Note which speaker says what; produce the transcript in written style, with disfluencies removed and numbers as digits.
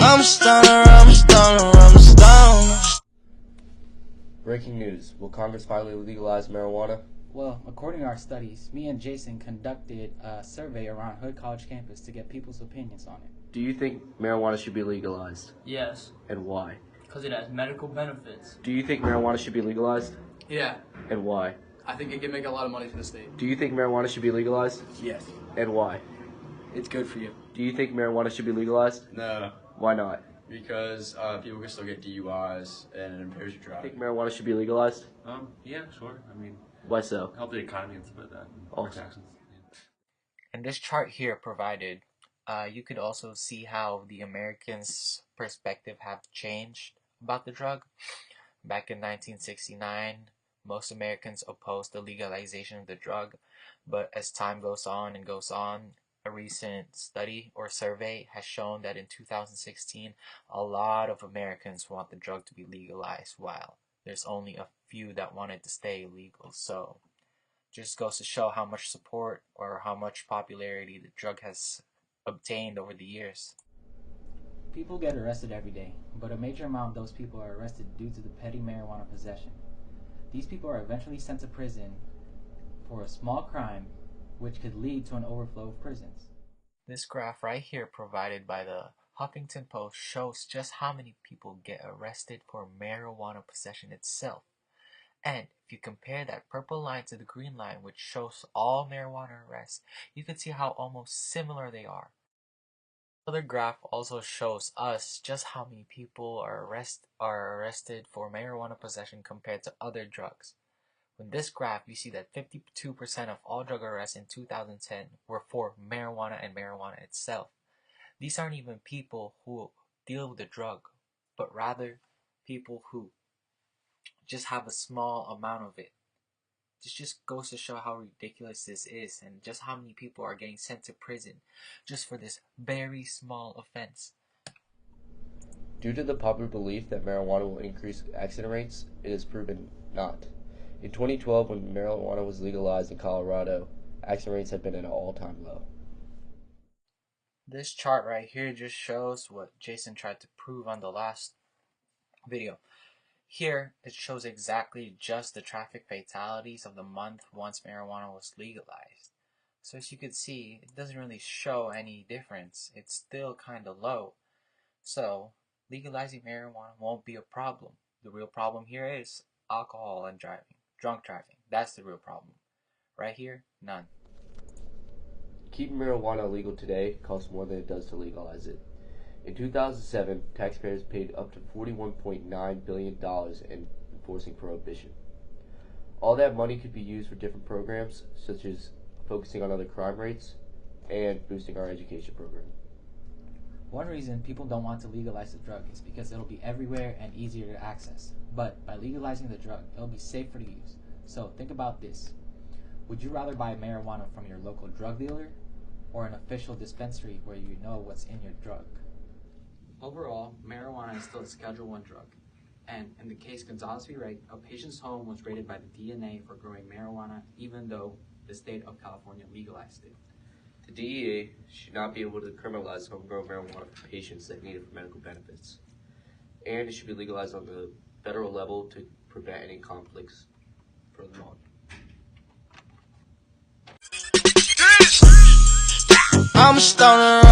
Speaker 1: I'm stoned.
Speaker 2: Breaking news. Will Congress finally legalize marijuana?
Speaker 3: Well, according to our studies, me and Jason conducted a survey around Hood College campus to get people's opinions on it.
Speaker 2: Do you think marijuana should be legalized?
Speaker 4: Yes,
Speaker 2: And why?
Speaker 4: because it has medical benefits.
Speaker 2: Do you think marijuana should be legalized?
Speaker 5: Yeah,
Speaker 2: And why?
Speaker 5: I think it can make a lot of money for the state.
Speaker 2: Do you think marijuana should be legalized?
Speaker 5: Yes.
Speaker 2: And why?
Speaker 5: It's good for you.
Speaker 2: Do you think marijuana should be legalized?
Speaker 6: No,
Speaker 2: Why not?
Speaker 6: because people can still get DUIs and it impairs your
Speaker 2: Do you
Speaker 6: driving.
Speaker 2: think marijuana should be legalized?
Speaker 7: Yeah, sure. I mean,
Speaker 2: Why so?
Speaker 7: help the economy and stuff like that.
Speaker 2: Awesome.
Speaker 7: Taxes.
Speaker 8: In this chart here provided, you could also see how the Americans' perspective have changed about the drug. Back in 1969, most Americans opposed the legalization of the drug, but as time goes on, a recent study or survey has shown that in 2016, a lot of Americans want the drug to be legalized, while there's only a few that want it to stay illegal. So just goes to show how much support or how much popularity the drug has obtained over the years.
Speaker 3: People get arrested every day, but a major amount of those people are arrested due to the petty marijuana possession. These people are eventually sent to prison for a small crime, which could lead to an overflow of prisons.
Speaker 8: This graph right here provided by the Huffington Post shows just how many people get arrested for marijuana possession itself. And if you compare that purple line to the green line, which shows all marijuana arrests, you can see how almost similar they are. Other graph also shows us just how many people are arrested for marijuana possession compared to other drugs. In this graph, you see that 52% of all drug arrests in 2010 were for marijuana and marijuana itself. These aren't even people who deal with the drug, but rather people who just have a small amount of it. This just goes to show how ridiculous this is and just how many people are getting sent to prison just for this very small offense.
Speaker 2: Due to the popular belief that marijuana will increase accident rates, it is proven not. In 2012, when marijuana was legalized in Colorado, accident rates had been at an all-time low.
Speaker 8: This chart right here just shows what Jason tried to prove on the last video. Here, it shows exactly just the traffic fatalities of the month once marijuana was legalized. So as you can see, it doesn't really show any difference. It's still kind of low. So, legalizing marijuana won't be a problem. The real problem here is alcohol and driving. Drunk driving. That's the real problem. Right here, none.
Speaker 2: Keeping marijuana legal today costs more than it does to legalize it. In 2007, taxpayers paid up to $41.9 billion in enforcing prohibition. All that money could be used for different programs, such as focusing on other crime rates and boosting our education program.
Speaker 3: One reason people don't want to legalize the drug is because it'll be everywhere and easier to access. But by legalizing the drug, it'll be safer to use. So think about this. Would you rather buy marijuana from your local drug dealer or an official dispensary where you know what's in your drug?
Speaker 5: Overall, marijuana is still a Schedule I drug. And in the case Gonzales v. Raich, a patient's home was raided by the DNA for growing marijuana even though the state of California legalized it.
Speaker 2: The DEA should not be able to criminalize homegrown marijuana for patients that need it for medical benefits. And it should be legalized on the federal level to prevent any conflicts further on.
Speaker 1: I'm stoned.